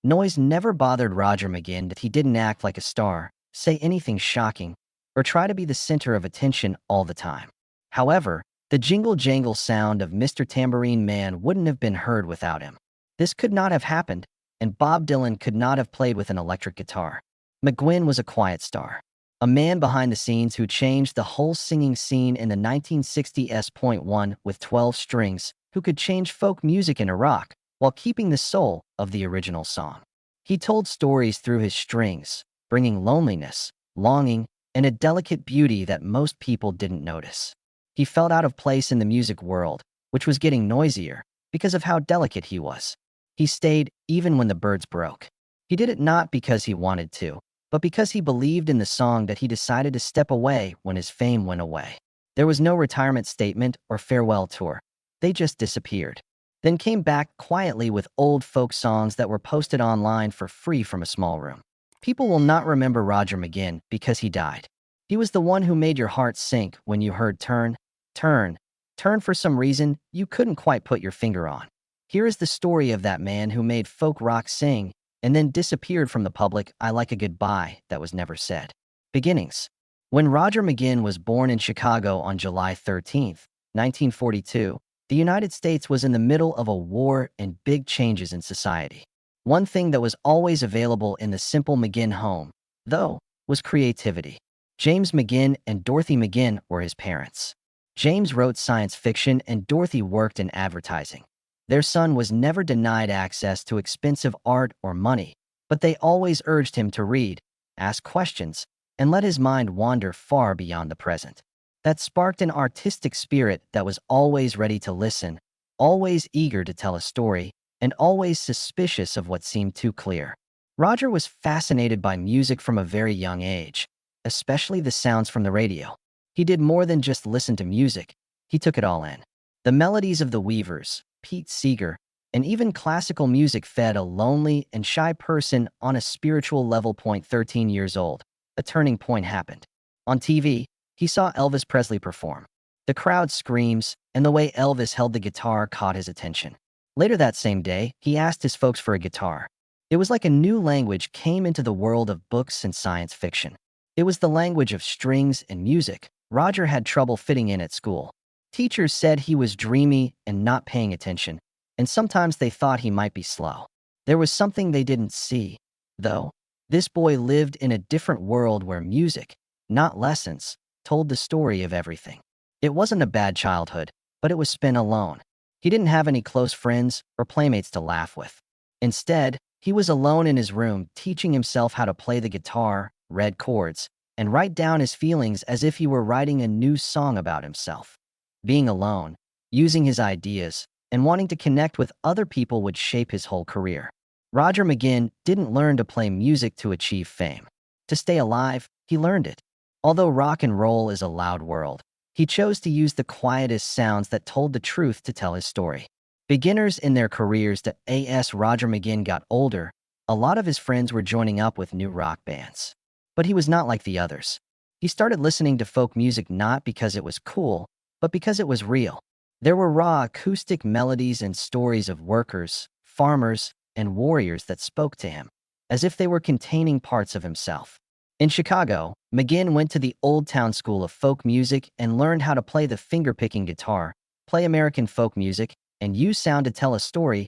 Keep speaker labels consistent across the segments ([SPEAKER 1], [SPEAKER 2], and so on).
[SPEAKER 1] Noise never bothered Roger McGuinn that he didn't act like a star, say anything shocking, or try to be the center of attention all the time. However, the jingle-jangle sound of Mr. Tambourine Man wouldn't have been heard without him. This could not have happened, and Bob Dylan could not have played with an electric guitar. McGuinn was a quiet star, a man behind the scenes who changed the whole singing scene in the 1960s. With 12 strings, who could change folk music into rock while keeping the soul of the original song. He told stories through his strings, bringing loneliness, longing, and a delicate beauty that most people didn't notice. He felt out of place in the music world, which was getting noisier because of how delicate he was. He stayed even when the Byrds broke. He did it not because he wanted to, but because he believed in the song that he decided to step away when his fame went away. There was no retirement statement or farewell tour. They just disappeared. Then came back quietly with old folk songs that were posted online for free from a small room. People will not remember Roger McGuinn because he died. He was the one who made your heart sink when you heard Turn, Turn, Turn for some reason you couldn't quite put your finger on. Here is the story of that man who made folk rock sing and then disappeared from the public eye like a goodbye that was never said. Beginnings. When Roger McGuinn was born in Chicago on July 13, 1942, the United States was in the middle of a war and big changes in society. One thing that was always available in the simple McGuinn home, though, was creativity. James McGuinn and Dorothy McGuinn were his parents. James wrote science fiction and Dorothy worked in advertising. Their son was never denied access to expensive art or money, but they always urged him to read, ask questions, and let his mind wander far beyond the present. That sparked an artistic spirit that was always ready to listen, always eager to tell a story, and always suspicious of what seemed too clear. Roger was fascinated by music from a very young age, especially the sounds from the radio. He did more than just listen to music, he took it all in. The melodies of the Weavers, Pete Seeger, and even classical music fed a lonely and shy person on a spiritual level. 13 years old, a turning point happened. On TV, he saw Elvis Presley perform. The crowd screams, and the way Elvis held the guitar caught his attention. Later that same day, he asked his folks for a guitar. It was like a new language came into the world of books and science fiction. It was the language of strings and music. Roger had trouble fitting in at school. Teachers said he was dreamy and not paying attention, and sometimes they thought he might be slow. There was something they didn't see, though. This boy lived in a different world where music, not lessons, told the story of everything. It wasn't a bad childhood, but it was spent alone. He didn't have any close friends or playmates to laugh with. Instead, he was alone in his room teaching himself how to play the guitar, read chords, and write down his feelings as if he were writing a new song about himself. Being alone, using his ideas, and wanting to connect with other people would shape his whole career. Roger McGuinn didn't learn to play music to achieve fame. To stay alive, he learned it. Although rock and roll is a loud world, he chose to use the quietest sounds that told the truth to tell his story. Beginners in their careers as Roger McGuinn got older, a lot of his friends were joining up with new rock bands. But he was not like the others. He started listening to folk music not because it was cool, but because it was real. There were raw acoustic melodies and stories of workers, farmers, and warriors that spoke to him, as if they were containing parts of himself. In Chicago, McGuinn went to the Old Town School of Folk Music and learned how to play the finger-picking guitar, play American folk music, and use sound to tell a story.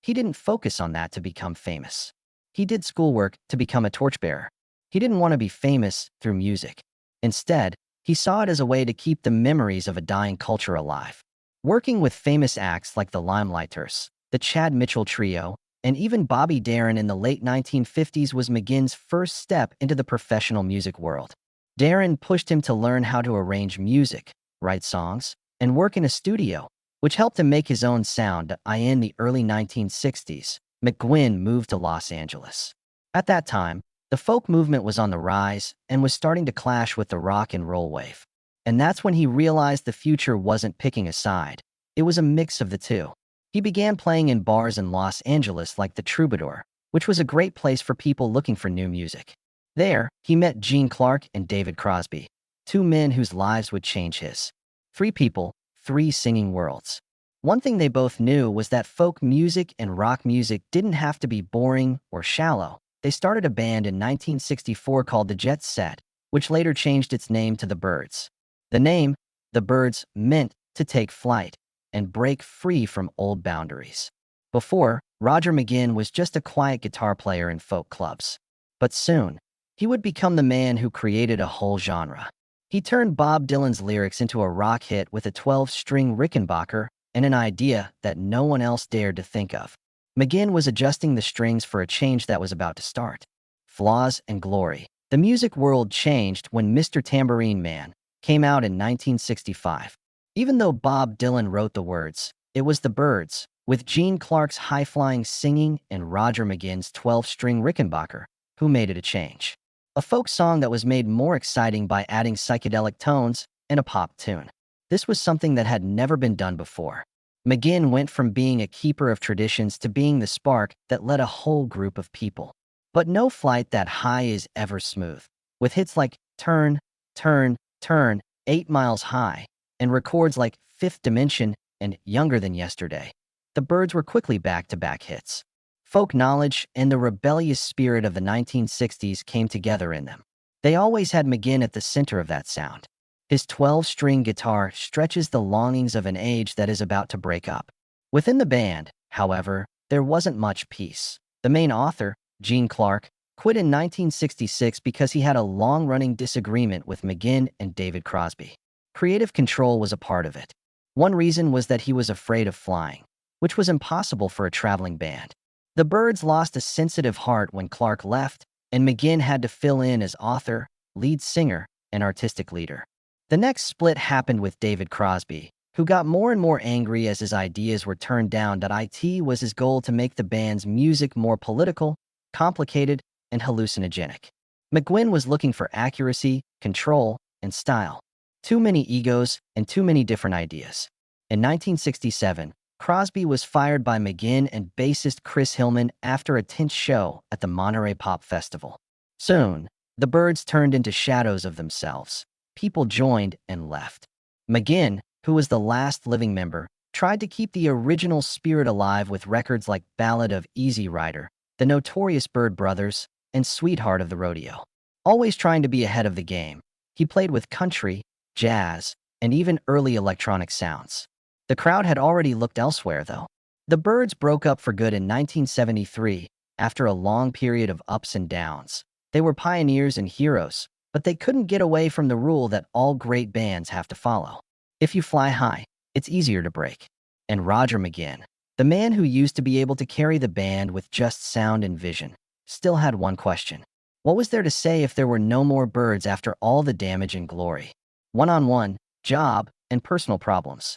[SPEAKER 1] He didn't focus on that to become famous. He did schoolwork to become a torchbearer. He didn't want to be famous through music. Instead, he saw it as a way to keep the memories of a dying culture alive. Working with famous acts like the Limelighters, the Chad Mitchell Trio, and even Bobby Darin in the late 1950s was McGuinn's first step into the professional music world. Darin pushed him to learn how to arrange music, write songs, and work in a studio, which helped him make his own sound. In the early 1960s, McGuinn moved to Los Angeles. At that time, the folk movement was on the rise and was starting to clash with the rock and roll wave. And that's when he realized the future wasn't picking a side. It was a mix of the two. He began playing in bars in Los Angeles like the Troubadour, which was a great place for people looking for new music. There, he met Gene Clark and David Crosby, two men whose lives would change his. Three people, three singing worlds. One thing they both knew was that folk music and rock music didn't have to be boring or shallow. They started a band in 1964 called the Jet Set, which later changed its name to the Byrds. The name, the Byrds, meant to take flight and break free from old boundaries. Before, Roger McGuinn was just a quiet guitar player in folk clubs. But soon, he would become the man who created a whole genre. He turned Bob Dylan's lyrics into a rock hit with a 12-string Rickenbacker and an idea that no one else dared to think of. McGuinn was adjusting the strings for a change that was about to start. Flaws and glory. The music world changed when Mr. Tambourine Man came out in 1965. Even though Bob Dylan wrote the words, it was the Byrds, with Gene Clark's high-flying singing and Roger McGuinn's 12-string Rickenbacker, who made it a change. A folk song that was made more exciting by adding psychedelic tones and a pop tune. This was something that had never been done before. McGuinn went from being a keeper of traditions to being the spark that led a whole group of people. But no flight that high is ever smooth. With hits like Turn, Turn, Turn, 8 Miles High, and records like Fifth Dimension and Younger Than Yesterday, the Byrds were quickly back-to-back hits. Folk knowledge and the rebellious spirit of the 1960s came together in them. They always had McGuinn at the center of that sound. His 12-string guitar stretches the longings of an age that is about to break up. Within the band, however, there wasn't much peace. The main author, Gene Clark, quit in 1966 because he had a long-running disagreement with McGuinn and David Crosby. Creative control was a part of it. One reason was that he was afraid of flying, which was impossible for a traveling band. The Byrds lost a sensitive heart when Clark left, and McGuinn had to fill in as author, lead singer, and artistic leader. The next split happened with David Crosby, who got more and more angry as his ideas were turned down. It was his goal to make the band's music more political, complicated, and hallucinogenic. McGuinn was looking for accuracy, control, and style. Too many egos and too many different ideas. In 1967, Crosby was fired by McGuinn and bassist Chris Hillman after a tense show at the Monterey Pop Festival. Soon, the Byrds turned into shadows of themselves. People joined and left. McGuinn, who was the last living member, tried to keep the original spirit alive with records like Ballad of Easy Rider, The Notorious Byrd Brothers, and Sweetheart of the Rodeo. Always trying to be ahead of the game, he played with country, jazz, and even early electronic sounds. The crowd had already looked elsewhere, though. The Byrds broke up for good in 1973, after a long period of ups and downs. They were pioneers and heroes, but they couldn't get away from the rule that all great bands have to follow. If you fly high, it's easier to break. And Roger McGuinn, the man who used to be able to carry the band with just sound and vision, still had one question. What was there to say if there were no more Byrds after all the damage and glory? One-on-one, job, and personal problems.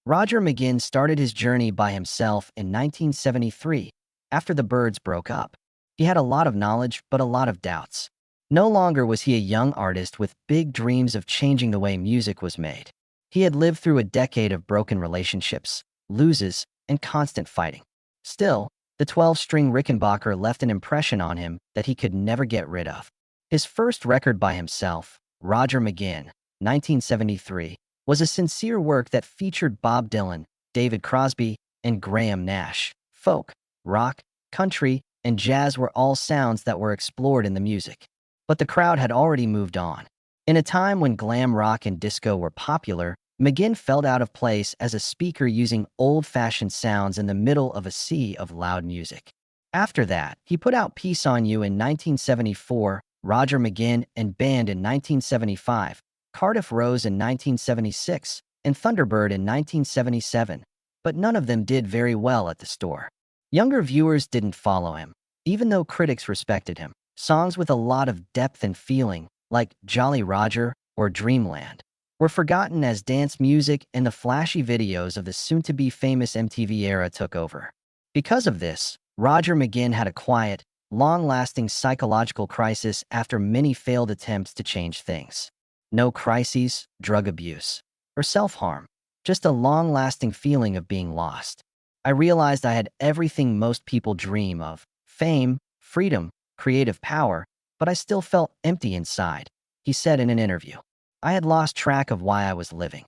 [SPEAKER 1] Roger McGuinn started his journey by himself in 1973, after the Byrds broke up. He had a lot of knowledge, but a lot of doubts. No longer was he a young artist with big dreams of changing the way music was made. He had lived through a decade of broken relationships, loses, and constant fighting. Still, the 12-string Rickenbacker left an impression on him that he could never get rid of. His first record by himself, Roger McGuinn, 1973, was a sincere work that featured Bob Dylan, David Crosby, and Graham Nash. Folk, rock, country, and jazz were all sounds that were explored in the music. But the crowd had already moved on. In a time when glam rock and disco were popular, McGuinn felt out of place as a speaker using old-fashioned sounds in the middle of a sea of loud music. After that, he put out Peace on You in 1974, Roger McGuinn and Band in 1975, Cardiff Rose in 1976, and Thunderbird in 1977, but none of them did very well at the store. Younger viewers didn't follow him, even though critics respected him. Songs with a lot of depth and feeling, like Jolly Roger or Dreamland, were forgotten as dance music and the flashy videos of the soon-to-be famous MTV era took over. Because of this, Roger McGuinn had a quiet, long-lasting psychological crisis after many failed attempts to change things. No crises, drug abuse, or self-harm, just a long-lasting feeling of being lost. I realized I had everything most people dream of: fame, freedom, creative power, but I still felt empty inside, he said in an interview. I had lost track of why I was living.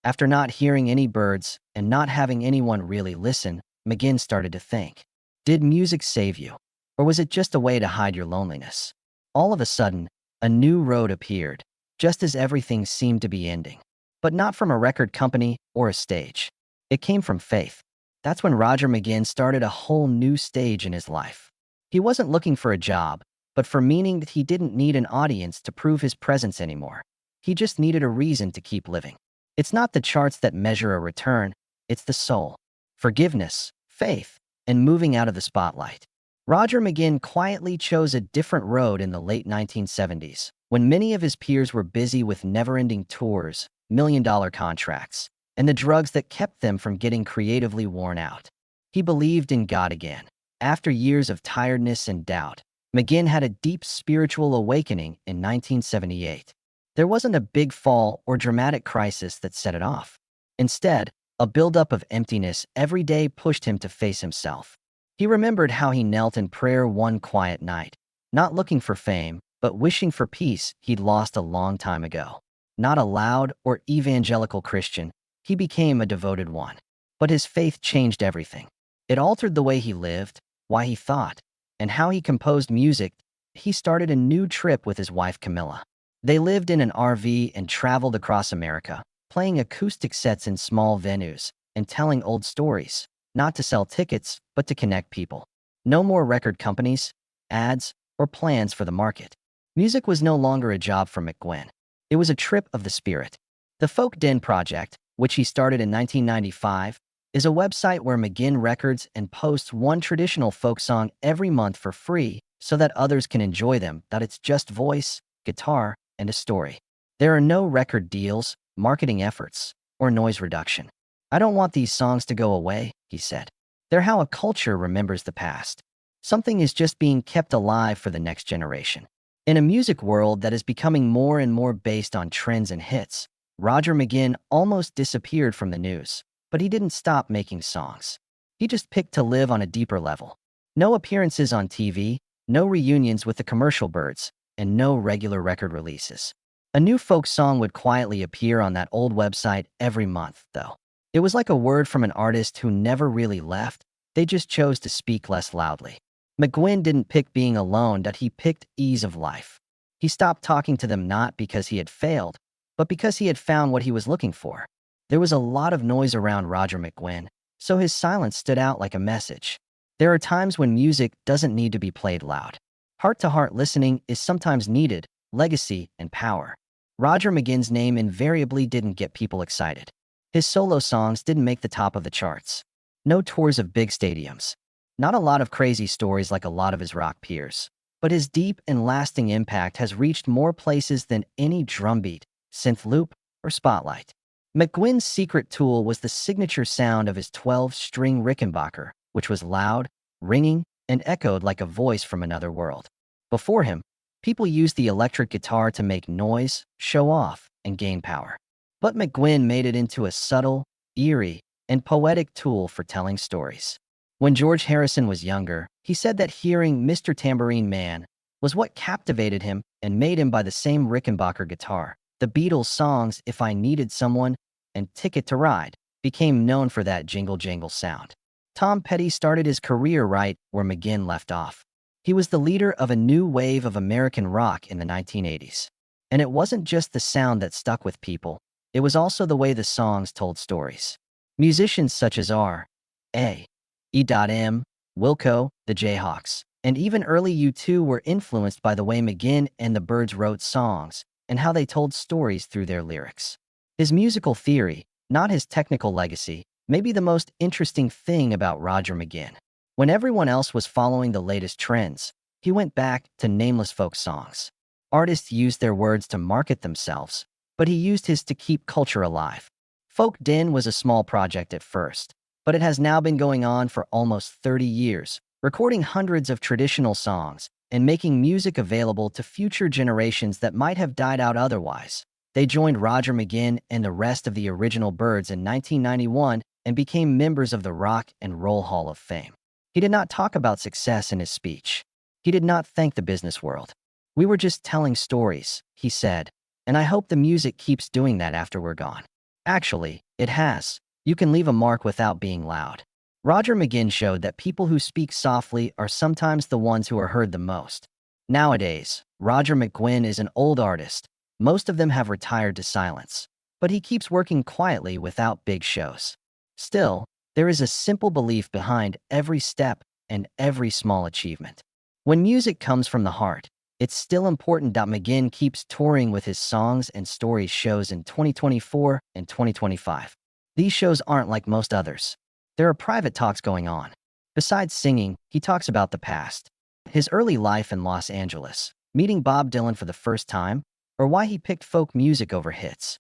[SPEAKER 1] After not hearing any Byrds and not having anyone really listen, McGuinn started to think. Did music save you? Or was it just a way to hide your loneliness? All of a sudden, a new road appeared, just as everything seemed to be ending. But not from a record company or a stage. It came from faith. That's when Roger McGuinn started a whole new stage in his life. He wasn't looking for a job, but for meaning that he didn't need an audience to prove his presence anymore. He just needed a reason to keep living. It's not the charts that measure a return, it's the soul. Forgiveness, faith, and moving out of the spotlight. Roger McGuinn quietly chose a different road in the late 1970s, when many of his peers were busy with never-ending tours, million-dollar contracts, and the drugs that kept them from getting creatively worn out. He believed in God again. After years of tiredness and doubt, McGuinn had a deep spiritual awakening in 1978. There wasn't a big fall or dramatic crisis that set it off. Instead, a buildup of emptiness every day pushed him to face himself. He remembered how he knelt in prayer one quiet night, not looking for fame, but wishing for peace he'd lost a long time ago. Not a loud or evangelical Christian, he became a devoted one. But his faith changed everything. It altered the way he lived, why he thought, and how he composed music. He started a new trip with his wife Camilla. They lived in an RV and traveled across America, playing acoustic sets in small venues and telling old stories, not to sell tickets, but to connect people. No more record companies, ads, or plans for the market. Music was no longer a job for McGuinn. It was a trip of the spirit. The Folk Den Project, which he started in 1995, is a website where McGuinn records and posts one traditional folk song every month for free so that others can enjoy them, that it's just voice, guitar, and a story. There are no record deals, marketing efforts, or noise reduction. I don't want these songs to go away, he said. They're how a culture remembers the past. Something is just being kept alive for the next generation. In a music world that is becoming more and more based on trends and hits, Roger McGuinn almost disappeared from the news. But he didn't stop making songs. He just picked to live on a deeper level. No appearances on TV, no reunions with the commercial Byrds, and no regular record releases. A new folk song would quietly appear on that old website every month, though. It was like a word from an artist who never really left, they just chose to speak less loudly. McGuinn didn't pick being alone, that he picked ease of life. He stopped talking to them not because he had failed, but because he had found what he was looking for. There was a lot of noise around Roger McGuinn, so his silence stood out like a message. There are times when music doesn't need to be played loud. Heart-to-heart listening is sometimes needed, legacy and power. Roger McGuinn's name invariably didn't get people excited. His solo songs didn't make the top of the charts. No tours of big stadiums. Not a lot of crazy stories like a lot of his rock peers. But his deep and lasting impact has reached more places than any drumbeat, synth loop, or spotlight. McGuinn's secret tool was the signature sound of his 12-string Rickenbacker, which was loud, ringing, and echoed like a voice from another world. Before him, people used the electric guitar to make noise, show off, and gain power. But McGuinn made it into a subtle, eerie, and poetic tool for telling stories. When George Harrison was younger, he said that hearing Mr. Tambourine Man was what captivated him and made him buy the same Rickenbacker guitar. The Beatles' songs If I Needed Someone and Ticket to Ride became known for that jingle-jangle sound. Tom Petty started his career right where McGuinn left off. He was the leader of a new wave of American rock in the 1980s. And it wasn't just the sound that stuck with people, it was also the way the songs told stories. Musicians such as R.A. E.M., Wilco, the Jayhawks, and even early U2 were influenced by the way McGuinn and the Byrds wrote songs and how they told stories through their lyrics. His musical theory, not his technical legacy, may be the most interesting thing about Roger McGuinn. When everyone else was following the latest trends, he went back to nameless folk songs. Artists used their words to market themselves, but he used his to keep culture alive. Folk Den was a small project at first, but it has now been going on for almost 30 years, recording hundreds of traditional songs and making music available to future generations that might have died out otherwise. They joined Roger McGuinn and the rest of the original Byrds in 1991 and became members of the Rock and Roll Hall of Fame. He did not talk about success in his speech. He did not thank the business world. "We were just telling stories," he said, "and I hope the music keeps doing that after we're gone." Actually, it has. You can leave a mark without being loud. Roger McGuinn showed that people who speak softly are sometimes the ones who are heard the most. Nowadays, Roger McGuinn is an old artist. Most of them have retired to silence. But he keeps working quietly without big shows. Still, there is a simple belief behind every step and every small achievement. When music comes from the heart, it's still important that McGuinn keeps touring with his songs and stories shows in 2024 and 2025. These shows aren't like most others. There are private talks going on. Besides singing, he talks about the past, his early life in Los Angeles, meeting Bob Dylan for the first time, or why he picked folk music over hits.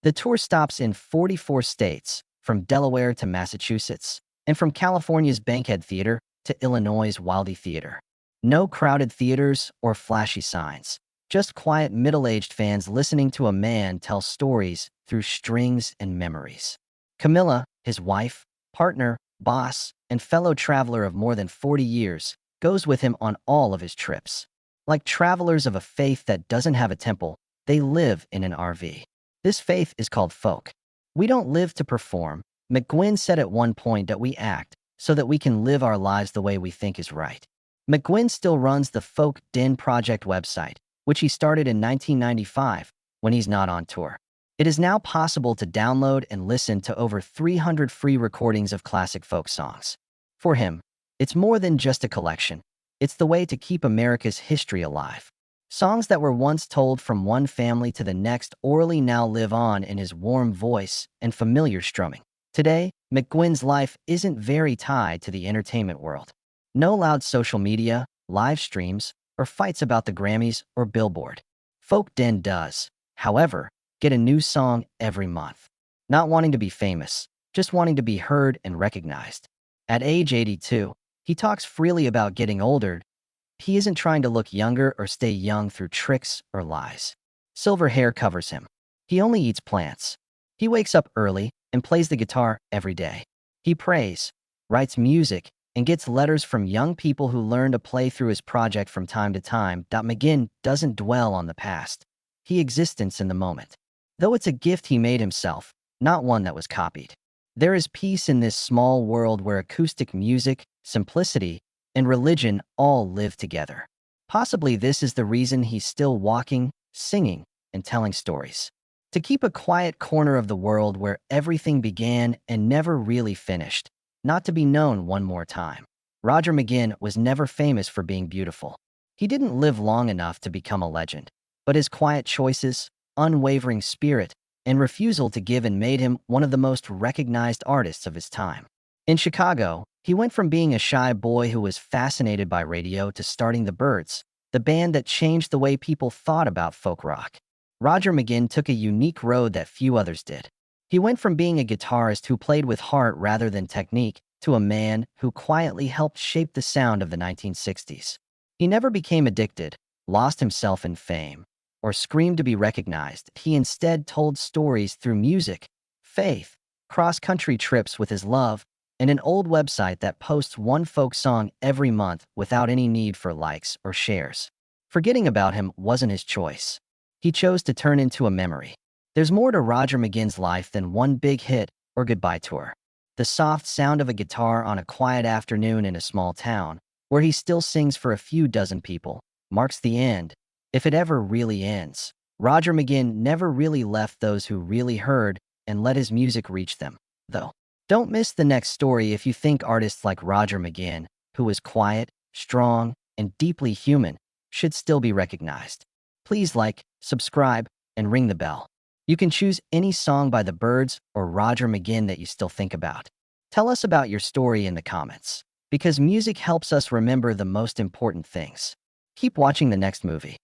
[SPEAKER 1] The tour stops in 44 states, from Delaware to Massachusetts, and from California's Bankhead Theater to Illinois' Wildey Theater. No crowded theaters or flashy signs, just quiet middle-aged fans listening to a man tell stories through strings and memories. Camilla, his wife, partner, boss, and fellow traveler of more than 40 years, goes with him on all of his trips. Like travelers of a faith that doesn't have a temple, they live in an RV. This faith is called folk. We don't live to perform. McGuinn said at one point that we act so that we can live our lives the way we think is right. McGuinn still runs the Folk Den Project website, which he started in 1995 when he's not on tour. It is now possible to download and listen to over 300 free recordings of classic folk songs. For him, it's more than just a collection. It's the way to keep America's history alive. Songs that were once told from one family to the next orally now live on in his warm voice and familiar strumming. Today, McGuinn's life isn't very tied to the entertainment world. No loud social media, live streams, or fights about the Grammys or Billboard. Folk Den does, however, get a new song every month. Not wanting to be famous, just wanting to be heard and recognized. At age 82, he talks freely about getting older. He isn't trying to look younger or stay young through tricks or lies. Silver hair covers him. He only eats plants. He wakes up early and plays the guitar every day. He prays, writes music, and gets letters from young people who learn to play through his project from time to time. McGuinn doesn't dwell on the past. He exists in the moment. Though it's a gift he made himself, not one that was copied. There is peace in this small world where acoustic music, simplicity, and religion all live together. Possibly this is the reason he's still walking, singing, and telling stories. To keep a quiet corner of the world where everything began and never really finished. Not to be known one more time. Roger McGuinn was never famous for being beautiful. He didn't live long enough to become a legend. But his quiet choices, unwavering spirit, and refusal to give in made him one of the most recognized artists of his time. In Chicago, he went from being a shy boy who was fascinated by radio to starting the Byrds, the band that changed the way people thought about folk rock. Roger McGuinn took a unique road that few others did. He went from being a guitarist who played with heart rather than technique to a man who quietly helped shape the sound of the 1960s. He never became addicted, lost himself in fame, or screamed to be recognized. He instead told stories through music, faith, cross-country trips with his love, and an old website that posts one folk song every month without any need for likes or shares. Forgetting about him wasn't his choice. He chose to turn into a memory. There's more to Roger McGuinn's life than one big hit or goodbye tour. The soft sound of a guitar on a quiet afternoon in a small town, where he still sings for a few dozen people, marks the end, if it ever really ends. Roger McGuinn never really left those who really heard and let his music reach them, though. Don't miss the next story if you think artists like Roger McGuinn, who is quiet, strong, and deeply human, should still be recognized. Please like, subscribe, and ring the bell. You can choose any song by the Byrds or Roger McGuinn that you still think about. Tell us about your story in the comments, because music helps us remember the most important things. Keep watching the next movie.